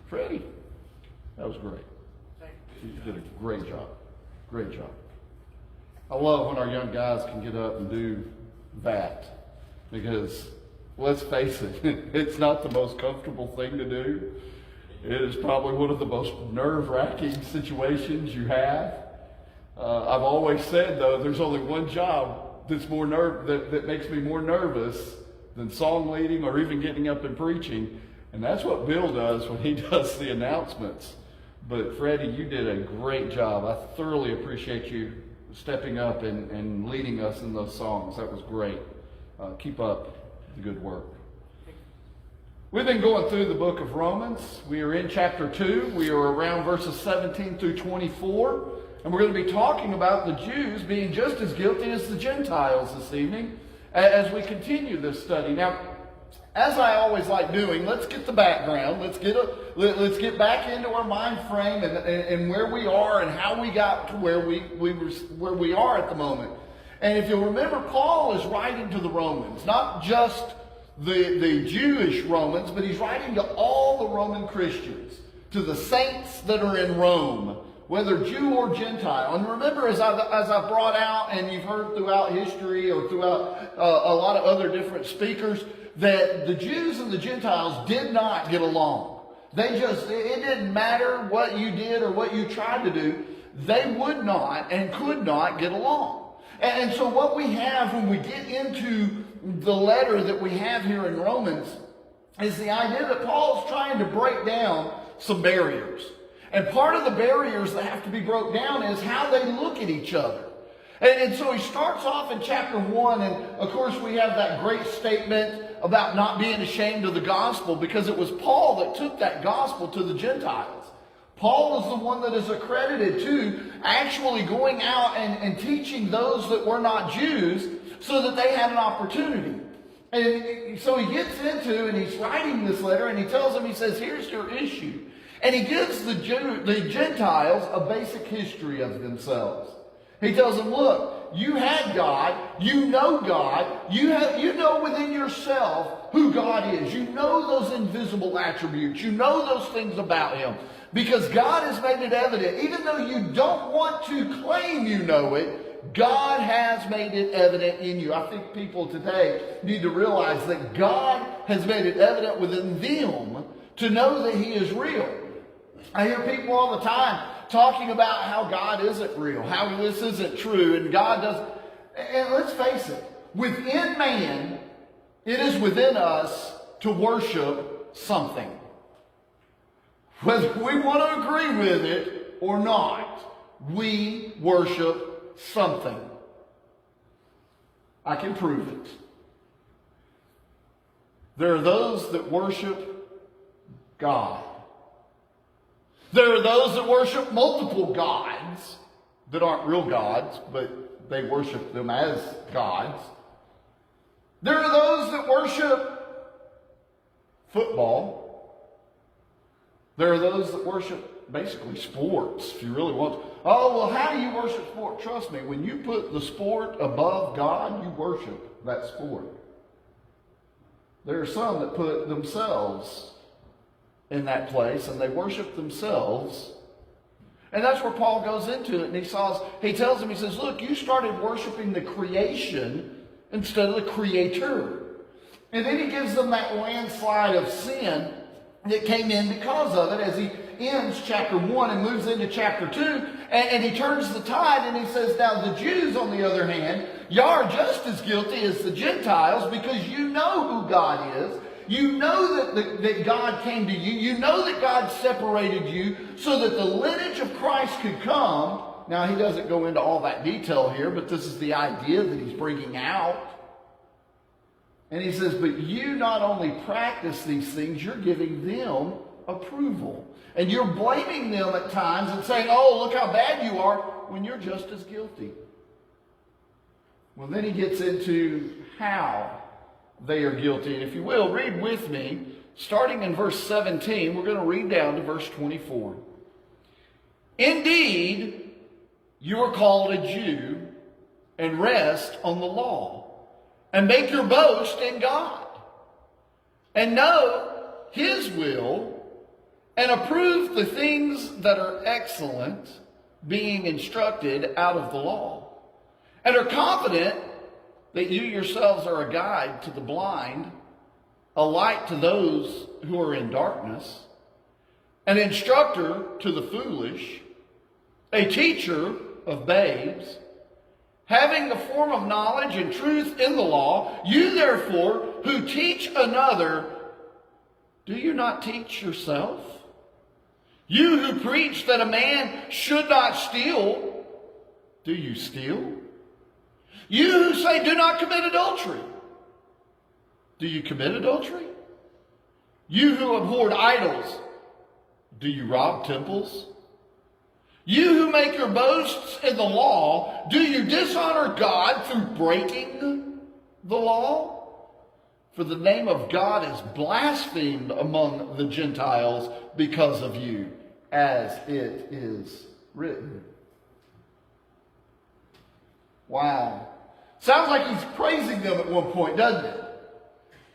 Freddie, that was great. You did a great job. Great job. I love when our young guys can get up and do that, because let's face it, it's not the most comfortable thing to do. It is probably one of the most nerve-wracking situations you have. I've always said, though, there's only one job that makes me more nervous than song leading or even getting up and preaching, and that's what Bill does when he does the announcements. But Freddie, you did a great job. I thoroughly appreciate you stepping up and leading us in those songs. That was great. Keep up the good work. We've been going through the book of Romans. We are in chapter 2. We are around verses 17 through 24. And we're going to be talking about the Jews being just as guilty as the Gentiles this evening as we continue this study. Now, as I always like doing, let's get the background. Let's get back into our mind frame and where we are and how we got to where we are at the moment. And if you'll remember, Paul is writing to the Romans, not just the Jewish Romans, but he's writing to all the Roman Christians, to the saints that are in Rome, whether Jew or Gentile. And remember, as I've brought out, and you've heard throughout history or throughout a lot of other different speakers, that the Jews and the Gentiles did not get along. It didn't matter what you did or what you tried to do, they would not and could not get along. And so what we have when we get into the letter that we have here in Romans is the idea that Paul is trying to break down some barriers. And part of the barriers that have to be broke down is how they look at each other. And so he starts off in chapter 1, and of course we have that great statement about not being ashamed of the gospel, because it was Paul that took that gospel to the Gentiles. Paul is the one that is accredited to actually going out and teaching those that were not Jews so that they had an opportunity. And so he gets into, and he's writing this letter, and he tells them, he says, here's your issue. And he gives the Gentiles a basic history of themselves. He tells them, look, you had God, you know God, you know within yourself who God is. You know those invisible attributes. You know those things about Him. Because God has made it evident. Even though you don't want to claim you know it, God has made it evident in you. I think people today need to realize that God has made it evident within them to know that He is real. I hear people all the time talking about how God isn't real, how this isn't true, and God doesn't. And let's face it, within man, it is within us to worship something. Whether we want to agree with it or not, we worship something. I can prove it. There are those that worship God. There are those that worship multiple gods that aren't real gods, but they worship them as gods. There are those that worship football. There are those that worship basically sports, if you really want to. Oh, well, how do you worship sport? Trust me, when you put the sport above God, you worship that sport. There are some that put themselves in that place, and they worship themselves. And that's where Paul goes into it, and he tells them, he says, look, you started worshiping the creation instead of the creator. And then he gives them that landslide of sin that came in because of it as he ends chapter 1 and moves into chapter 2, and he turns the tide and he says, now the Jews, on the other hand, you are just as guilty as the Gentiles, because you know who God is. You know that God came to you. You know that God separated you so that the lineage of Christ could come. Now, he doesn't go into all that detail here, but this is the idea that he's bringing out. And he says, but you not only practice these things, you're giving them approval. And you're blaming them at times and saying, oh, look how bad you are, when you're just as guilty. Well, then he gets into how they are guilty. And if you will, read with me, starting in verse 17, we're going to read down to verse 24. Indeed, you are called a Jew and rest on the law, and make your boast in God, and know His will, and approve the things that are excellent, being instructed out of the law, and are confident that you yourselves are a guide to the blind, a light to those who are in darkness, an instructor to the foolish, a teacher of babes, having the form of knowledge and truth in the law. You therefore who teach another, do you not teach yourself? You who preach that a man should not steal, do you steal? You who say do not commit adultery, do you commit adultery? You who abhorred idols, do you rob temples? You who make your boasts in the law, do you dishonor God through breaking the law? For the name of God is blasphemed among the Gentiles because of you, as it is written. Wow. Sounds like he's praising them at one point, doesn't it?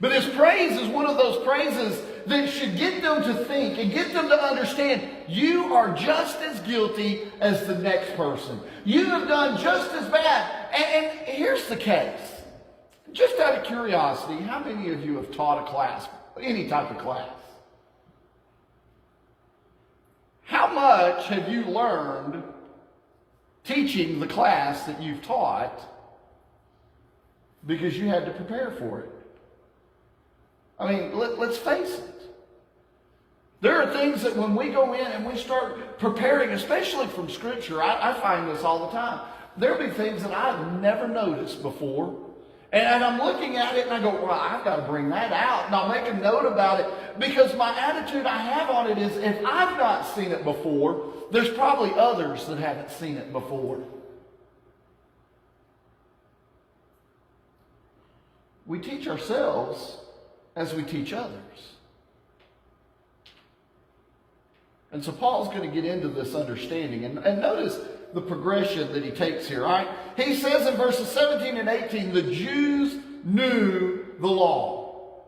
But his praise is one of those praises that should get them to think and get them to understand you are just as guilty as the next person. You have done just as bad. And here's the case. Just out of curiosity, how many of you have taught a class, any type of class? How much have you learned teaching the class that you've taught because you had to prepare for it? I mean, let's face it. There are things that when we go in and we start preparing, especially from Scripture, I find this all the time. There'll be things that I've never noticed before. And I'm looking at it and I go, well, I've got to bring that out. And I'll make a note about it because my attitude I have on it is if I've not seen it before, there's probably others that haven't seen it before. We teach ourselves as we teach others. And so Paul's going to get into this understanding. And notice the progression that he takes here, all right? He says in verses 17 and 18, the Jews knew the law.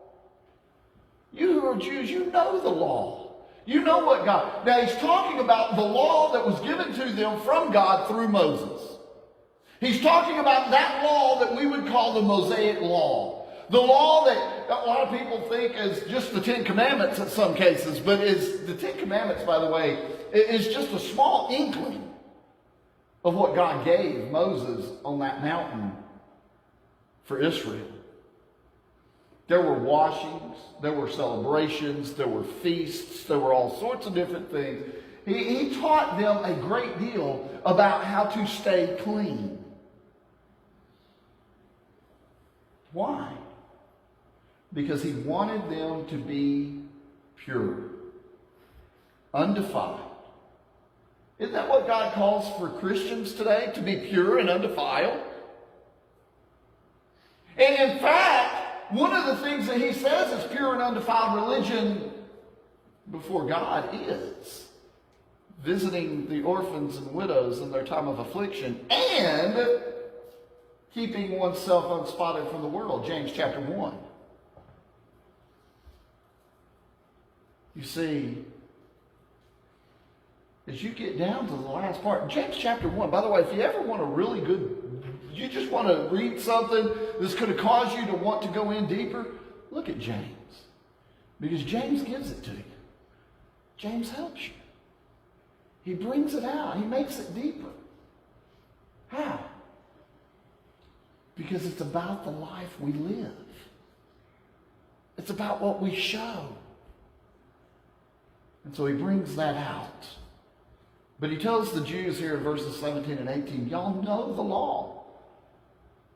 You who are Jews, you know the law. You know what God... Now he's talking about the law that was given to them from God through Moses. He's talking about that law that we would call the Mosaic law. The law that a lot of people think is just the Ten Commandments in some cases, but is the Ten Commandments, by the way, is just a small inkling of what God gave Moses on that mountain for Israel. There were washings, there were celebrations, there were feasts, there were all sorts of different things. He taught them a great deal about how to stay clean. Why? Because he wanted them to be pure, undefiled. Isn't that what God calls for Christians today? To be pure and undefiled? And in fact, one of the things that he says is pure and undefiled religion before God is visiting the orphans and widows in their time of affliction and keeping oneself unspotted from the world. James chapter 1. You see, as you get down to the last part, James chapter 1, by the way, if you ever want a really good, you just want to read something that's going to cause you to want to go in deeper, look at James. Because James gives it to you. James helps you. He brings it out. He makes it deeper. How? Because it's about the life we live. It's about what we show. And so he brings that out. But he tells the Jews here in verses 17 and 18, y'all know the law.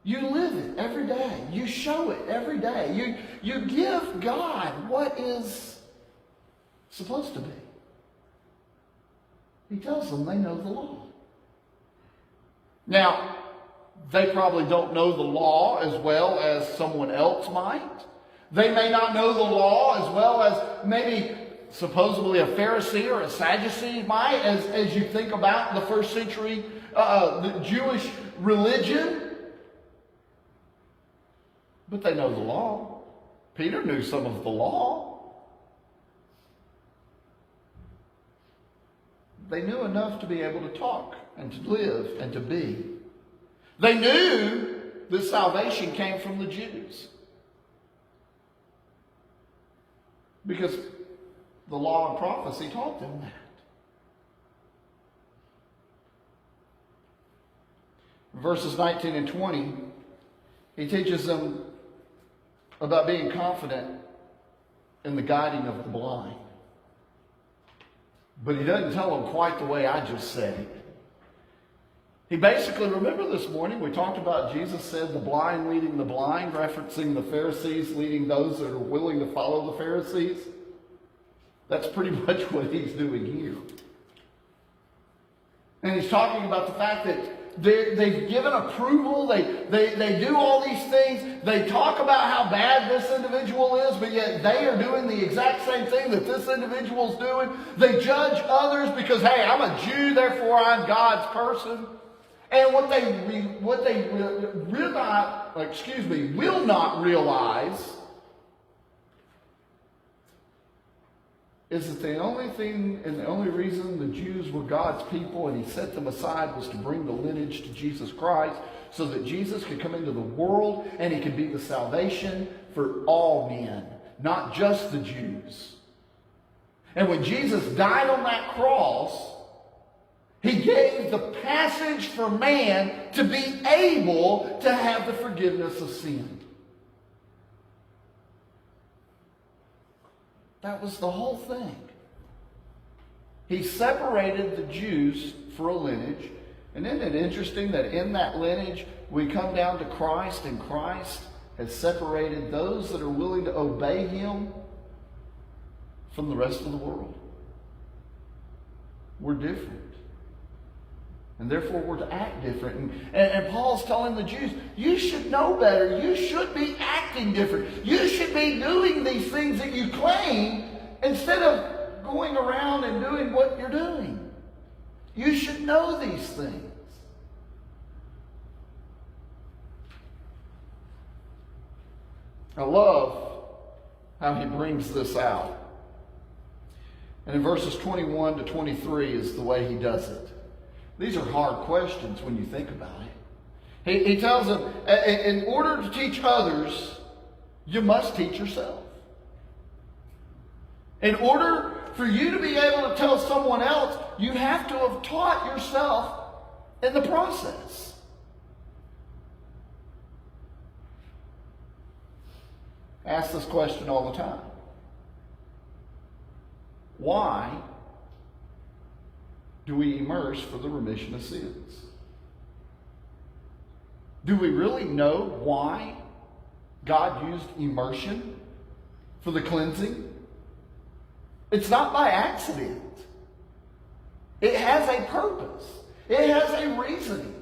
You live it every day. You show it every day. You give God what is supposed to be. He tells them they know the law. Now, they probably don't know the law as well as someone else might. They may not know the law as well as maybe supposedly a Pharisee or a Sadducee might, as you think about the first century the Jewish religion. But they know the law. Peter knew some of the law. they knew enough to be able to talk and to live and to be. They knew that salvation came from the Jews. Because the law and prophecy taught them that. Verses 19 and 20, he teaches them about being confident in the guiding of the blind. But he doesn't tell them quite the way I just said it. He basically, remember this morning, we talked about Jesus said the blind leading the blind, referencing the Pharisees leading those that are willing to follow the Pharisees. That's pretty much what he's doing here. And he's talking about the fact that they've given approval, they do all these things, they talk about how bad this individual is, but yet they are doing the exact same thing that this individual is doing. They judge others because, hey, I'm a Jew, therefore I'm God's person. And what they will not realize is that the only thing and the only reason the Jews were God's people and he set them aside was to bring the lineage to Jesus Christ so that Jesus could come into the world and he could be the salvation for all men, not just the Jews. And when Jesus died on that cross, he gave the passage for man to be able to have the forgiveness of sin. That was the whole thing. He separated the Jews for a lineage. And isn't it interesting that in that lineage we come down to Christ, and Christ has separated those that are willing to obey him from the rest of the world. We're different. And therefore we're to act different. And Paul's telling the Jews, you should know better. You should be acting different. You should be doing these things that you claim instead of going around and doing what you're doing. You should know these things. I love how he brings this out. And in verses 21 to 23 is the way he does it. These are hard questions when you think about it. He tells them, in order to teach others, you must teach yourself. In order for you to be able to tell someone else, you have to have taught yourself in the process. I ask this question all the time. Why do we immerse for the remission of sins? Do we really know why God used immersion for the cleansing? It's not by accident. It has a purpose. It has a reasoning.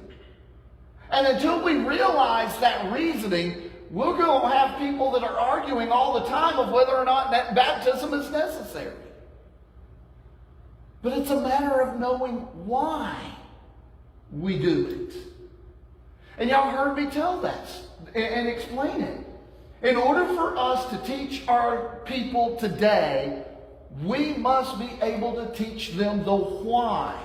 And until we realize that reasoning, we're going to have people that are arguing all the time of whether or not that baptism is necessary. But it's a matter of knowing why we do it. And y'all heard me tell that and explain it. In order for us to teach our people today, we must be able to teach them the why.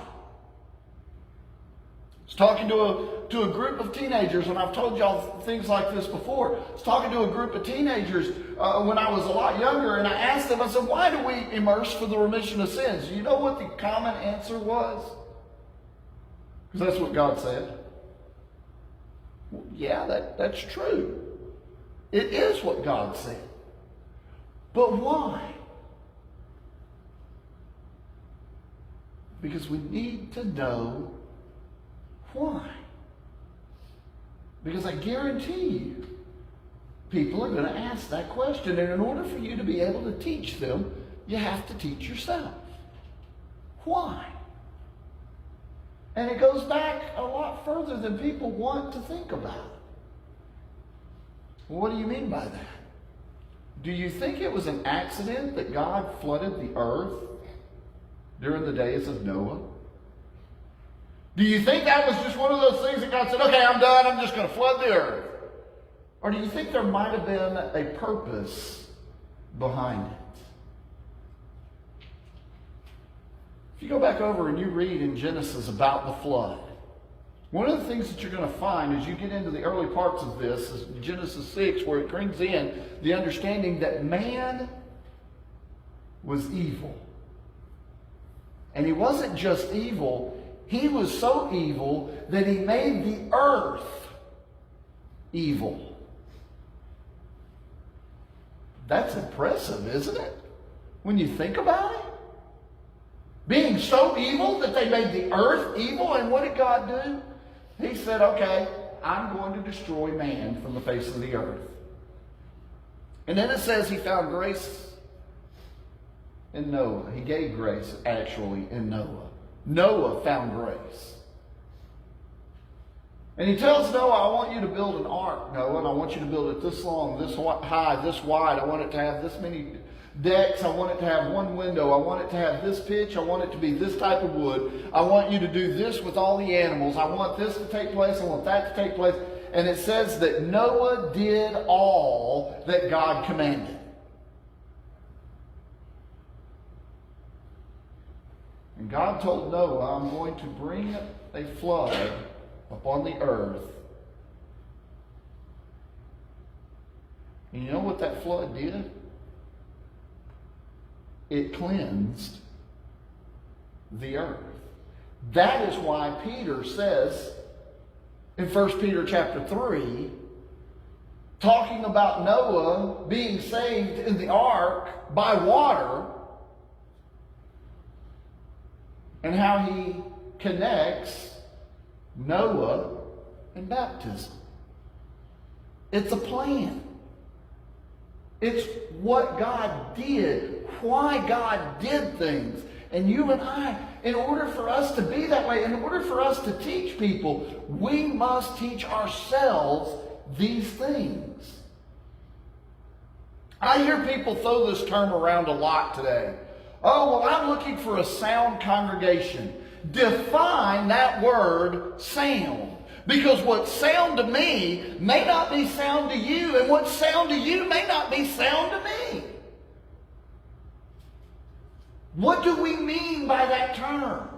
I was talking to a group of teenagers, and I've told y'all things like this before. I was talking to a group of teenagers when I was a lot younger, and I asked them, I said, why do we immerse for the remission of sins? You know what the common answer was? Because that's what God said. Well, yeah, that's true. It is what God said. But why? Because we need to know why. Because I guarantee you, people are going to ask that question. And in order for you to be able to teach them, you have to teach yourself. Why? And it goes back a lot further than people want to think about. Well, what do you mean by that? Do you think it was an accident that God flooded the earth during the days of Noah? Do you think that was just one of those things that God said, okay, I'm done, I'm just going to flood the earth? Or do you think there might have been a purpose behind it? If you go back over and you read in Genesis about the flood, one of the things that you're going to find as you get into the early parts of this is Genesis 6, where it brings in the understanding that man was evil. And he wasn't just evil, he was so evil that he made the earth evil. That's impressive, isn't it? When you think about it. Being so evil that they made the earth evil, and what did God do? He said, okay, I'm going to destroy man from the face of the earth. And then it says he found grace in Noah. He gave grace, actually, in Noah. Noah found grace. And he tells Noah, I want you to build an ark, Noah, and I want you to build it this long, this high, this wide. I want it to have this many decks. I want it to have one window. I want it to have this pitch. I want it to be this type of wood. I want you to do this with all the animals. I want this to take place. I want that to take place. And it says that Noah did all that God commanded. And God told Noah, I'm going to bring a flood upon the earth. And you know what that flood did? It cleansed the earth. That is why Peter says in 1 Peter chapter 3, talking about Noah being saved in the ark by water, and how he connects Noah and baptism. It's a plan. It's what God did, why God did things. And you and I, in order for us to be that way, in order for us to teach people, we must teach ourselves these things. I hear people throw this term around a lot today. Oh, well, I'm looking for a sound congregation. Define that word sound. Because what's sound to me may not be sound to you, and what's sound to you may not be sound to me. What do we mean by that term?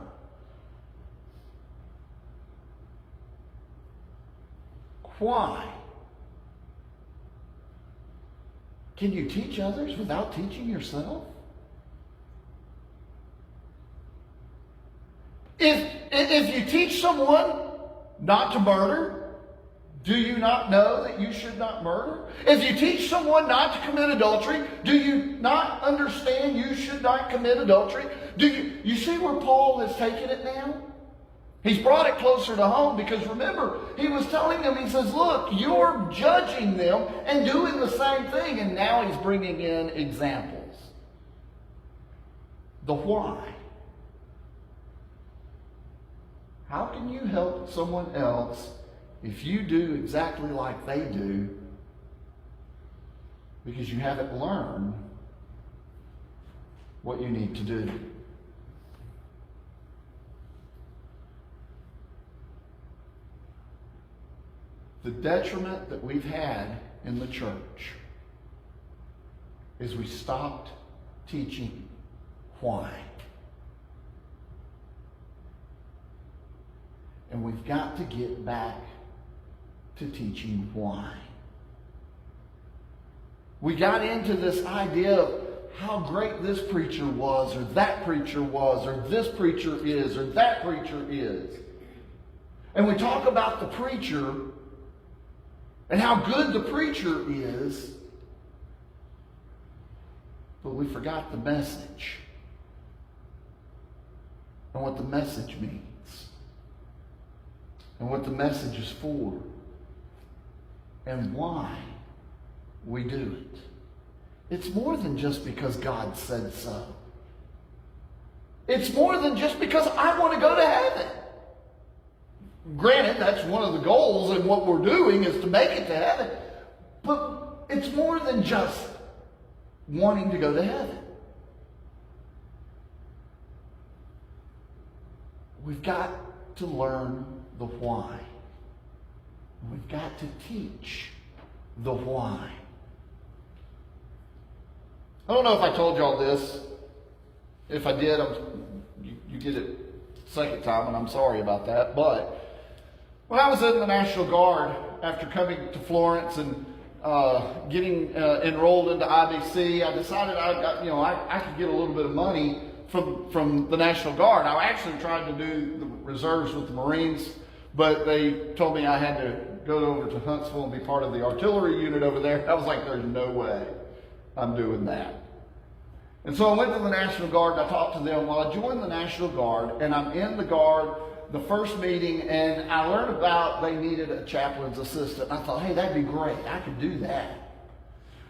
Why? Can you teach others without teaching yourself? If you teach someone not to murder, do you not know that you should not murder? If you teach someone not to commit adultery, do you not understand you should not commit adultery? Do you see where Paul has taken it now? He's brought it closer to home because remember, he was telling them, he says, look, you're judging them and doing the same thing. And now he's bringing in examples. The why. How can you help someone else if you do exactly like they do because you haven't learned what you need to do? The detriment that we've had in the church is we stopped teaching why. And we've got to get back to teaching why. We got into this idea of how great this preacher was, or that preacher was, or this preacher is, or that preacher is. And we talk about the preacher and how good the preacher is, but we forgot the message and what the message means. And what the message is for. And why we do it. It's more than just because God said so. It's more than just because I want to go to heaven. Granted, that's one of the goals, and what we're doing is to make it to heaven. But it's more than just wanting to go to heaven. We've got to learn the why. We've got to teach the why. I don't know if I told y'all this. If I did, you you get it second time, and I'm sorry about that. But when I was in the National Guard, after coming to Florence and getting enrolled into IBC, I decided I could get a little bit of money from the National Guard. I actually tried to do the reserves with the Marines, but they told me I had to go over to Huntsville and be part of the artillery unit over there. I was like, there's no way I'm doing that. And so I went to the National Guard and I talked to them. Well, I joined the National Guard, and I'm in the Guard, the first meeting, and I learned about they needed a chaplain's assistant. I thought, hey, that'd be great. I could do that.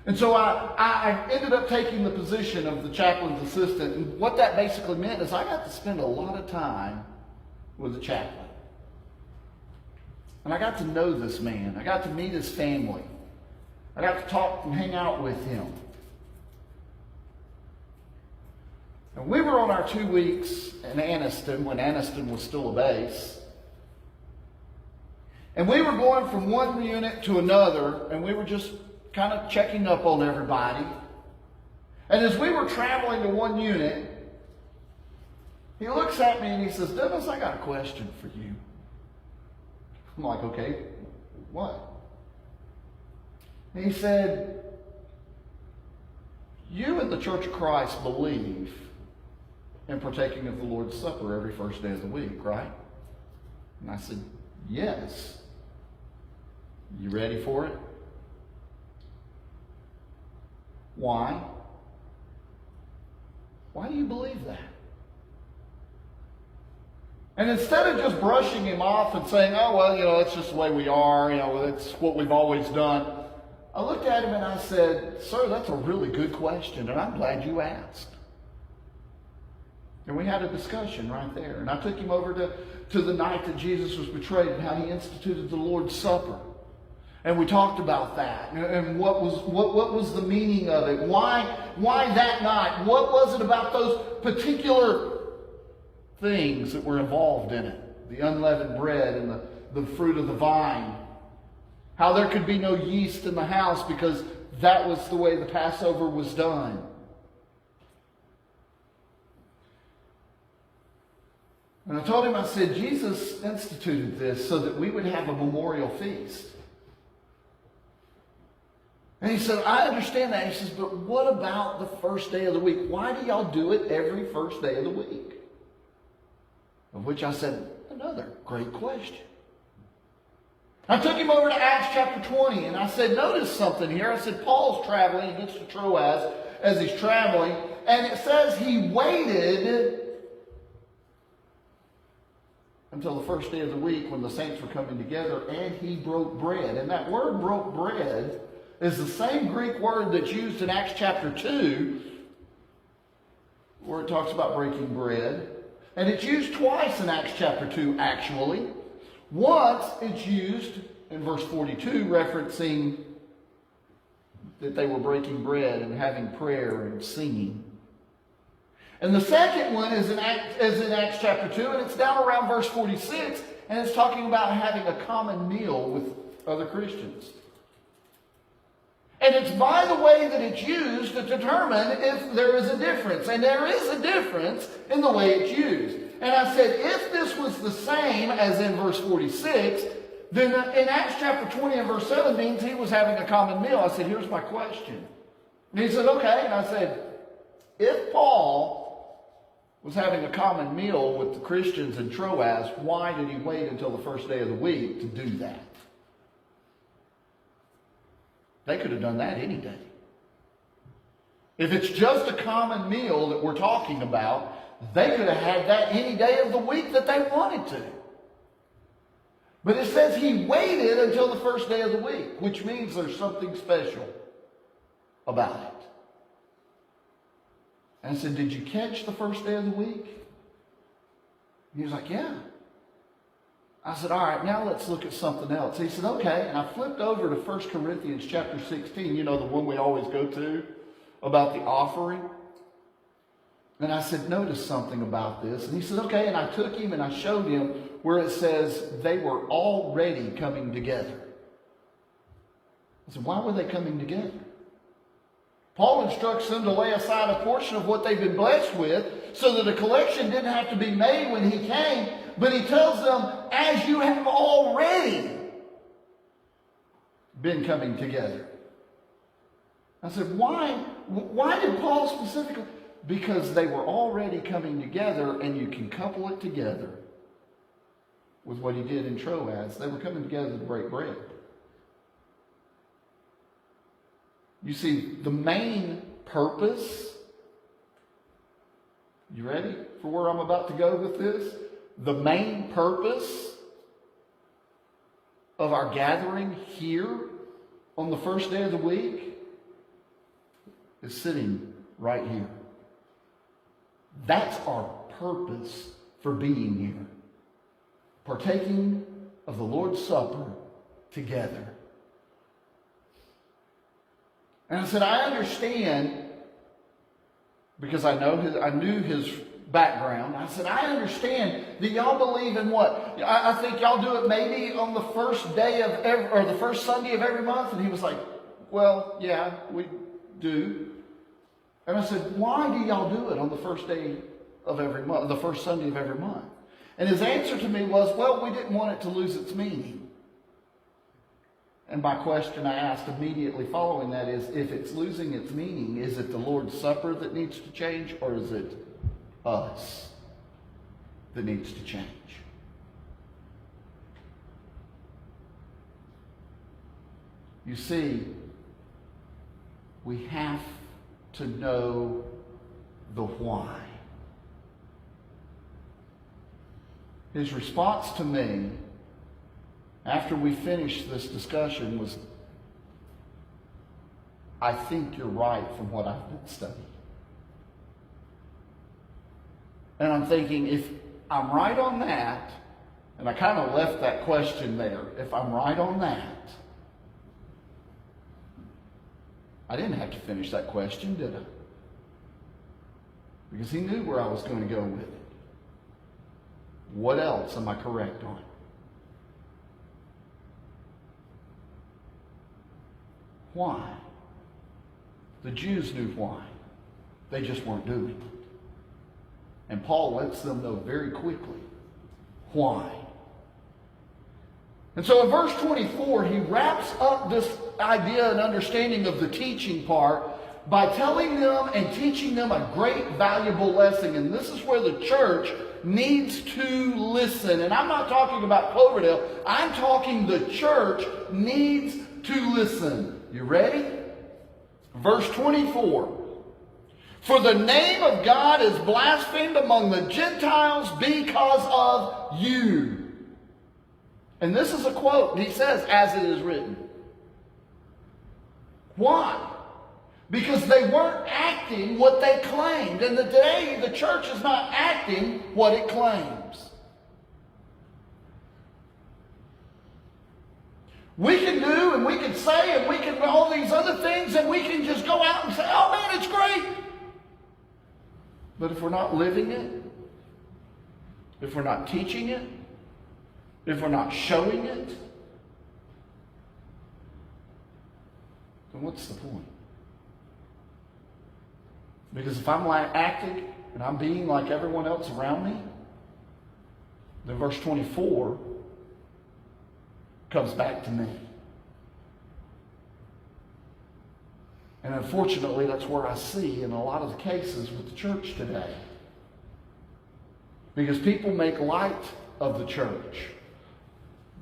And so I ended up taking the position of the chaplain's assistant. And what that basically meant is I got to spend a lot of time with the chaplain. And I got to know this man. I got to meet his family. I got to talk and hang out with him. And we were on our 2 weeks in Anniston, when Anniston was still a base. And we were going from one unit to another, and we were just kind of checking up on everybody. And as we were traveling to one unit, he looks at me and he says, Dennis, I got a question for you. I'm like, okay, what? And he said, you in the Church of Christ believe in partaking of the Lord's Supper every first day of the week, right? And I said, yes. You ready for it? Why? Why do you believe that? And instead of just brushing him off and saying, oh, well, it's just the way we are, it's what we've always done, I looked at him and I said, sir, that's a really good question, and I'm glad you asked. And we had a discussion right there. And I took him over to the night that Jesus was betrayed and how he instituted the Lord's Supper. And we talked about that and what was the meaning of it. Why that night? What was it about those particular things that were involved in it? The unleavened bread and the fruit of the vine. How there could be no yeast in the house because that was the way the Passover was done. And I told him, I said, Jesus instituted this so that we would have a memorial feast. And he said, I understand that. He says, but what about the first day of the week? Why do y'all do it every first day of the week? Of which I said, another great question. I took him over to Acts chapter 20, and I said, notice something here. I said, Paul's traveling. He gets to Troas as he's traveling, and it says he waited until the first day of the week when the saints were coming together, and he broke bread. And that word broke bread is the same Greek word that's used in Acts chapter 2, where it talks about breaking bread. And it's used twice in Acts chapter 2, actually. Once it's used in verse 42, referencing that they were breaking bread and having prayer and singing. And the second one is in Acts chapter 2, and it's down around verse 46, and it's talking about having a common meal with other Christians. And it's by the way that it's used to determine if there is a difference. And there is a difference in the way it's used. And I said, if this was the same as in verse 46, then in Acts chapter 20 and verse 7 means he was having a common meal. I said, here's my question. And he said, okay. And I said, if Paul was having a common meal with the Christians in Troas, why did he wait until the first day of the week to do that? They could have done that any day. If it's just a common meal that we're talking about, they could have had that any day of the week that they wanted to. But it says he waited until the first day of the week, which means there's something special about it. And I said, did you catch the first day of the week? He was like, yeah. I said, all right, now let's look at something else. He said, okay. And I flipped over to 1 Corinthians chapter 16, the one we always go to about the offering. And I said, notice something about this. And he said, okay. And I took him and I showed him where it says they were already coming together. I said, why were they coming together? Paul instructs them to lay aside a portion of what they've been blessed with so that a collection didn't have to be made when he came. But he tells them, as you have already been coming together. I said, why? Why did Paul specifically? Because they were already coming together, and you can couple it together with what he did in Troas. They were coming together to break bread. You see, the main purpose, you ready for where I'm about to go with this? The main purpose of our gathering here on the first day of the week is sitting right here. That's our purpose for being here. Partaking of the Lord's Supper together. And I said, I understand, because I knew his background. I said, I understand that y'all believe in what? I think y'all do it maybe on the first day of the first Sunday of every month. And he was like, well, yeah, we do. And I said, why do y'all do it on the first day of every month, the first Sunday of every month? And his answer to me was, well, we didn't want it to lose its meaning. And my question I asked immediately following that is, if it's losing its meaning, is it the Lord's Supper that needs to change, or is it us that needs to change? You see, we have to know the why. His response to me after we finished this discussion was, I think you're right from what I've been studying. And I'm thinking, if I'm right on that, and I kind of left that question there, if I'm right on that, I didn't have to finish that question, did I? Because he knew where I was going to go with it. What else am I correct on? Why? The Jews knew why. They just weren't doing it. And Paul lets them know very quickly why. And so in verse 24, he wraps up this idea and understanding of the teaching part by telling them and teaching them a great valuable lesson. And this is where the church needs to listen. And I'm not talking about Cloverdale. I'm talking the church needs to listen. You ready? Verse 24. For the name of God is blasphemed among the Gentiles because of you. And this is a quote. He says, as it is written. Why? Because they weren't acting what they claimed. And today the church is not acting what it claims. We can do and we can say and we can all these other things, and we can just go out and say, oh man, it's great. But if we're not living it, if we're not teaching it, if we're not showing it, then what's the point? Because if I'm acting and I'm being like everyone else around me, then verse 24 comes back to me. And unfortunately, that's where I see in a lot of the cases with the church today. Because people make light of the church.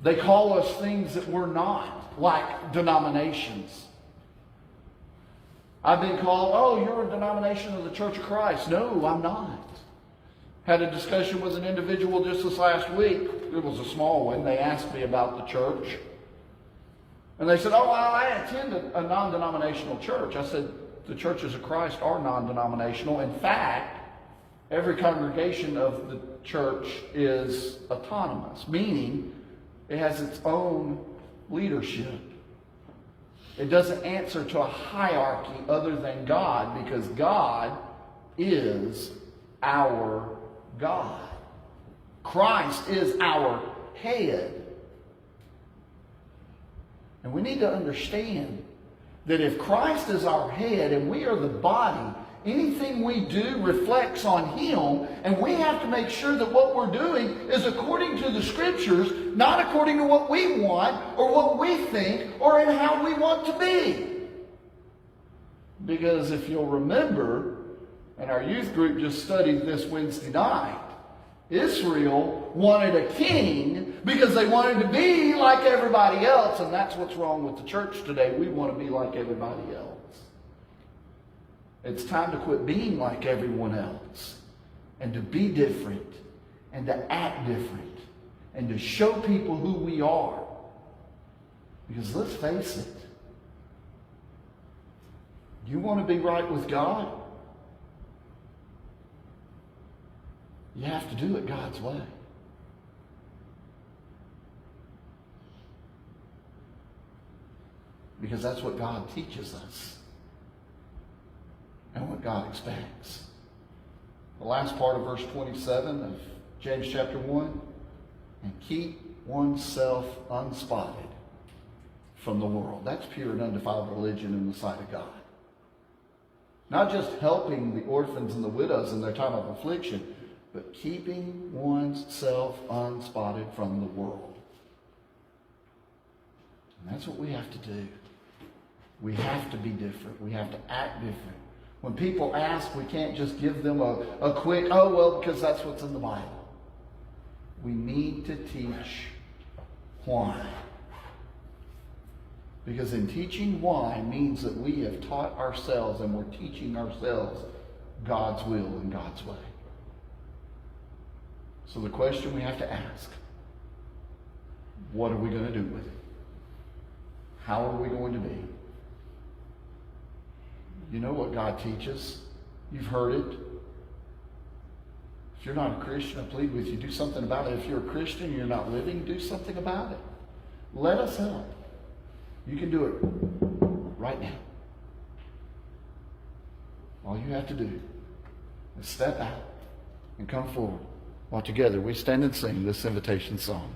They call us things that we're not, like denominations. I've been called, oh, you're a denomination of the Church of Christ. No, I'm not. Had a discussion with an individual just this last week. It was a small one. They asked me about the church. And they said, oh, I attend a non-denominational church. I said, the churches of Christ are non-denominational. In fact, every congregation of the church is autonomous, meaning it has its own leadership. It doesn't answer to a hierarchy other than God, because God is our God. Christ is our head. And we need to understand that if Christ is our head and we are the body, anything we do reflects on Him, and we have to make sure that what we're doing is according to the Scriptures, not according to what we want or what we think or in how we want to be. Because if you'll remember, and our youth group just studied this Wednesday night, Israel wanted a king because they wanted to be like everybody else, and that's what's wrong with the church today. We want to be like everybody else. It's time to quit being like everyone else and to be different and to act different and to show people who we are. Because let's face it, you want to be right with God? You have to do it God's way. Because that's what God teaches us and what God expects. The last part of verse 27 of James chapter 1, and keep oneself unspotted from the world. That's pure and undefiled religion in the sight of God. Not just helping the orphans and the widows in their time of affliction, but keeping oneself unspotted from the world. And that's what we have to do. We have to be different. We have to act different. When people ask, we can't just give them a quick, oh, well, because that's what's in the Bible. We need to teach why. Because in teaching why means that we have taught ourselves and we're teaching ourselves God's will and God's way. So the question we have to ask, what are we going to do with it? How are we going to be? You know what God teaches. You've heard it. If you're not a Christian, I plead with you, do something about it. If you're a Christian and you're not living, do something about it. Let us help. You can do it right now. All you have to do is step out and come forward while together we stand and sing this invitation song.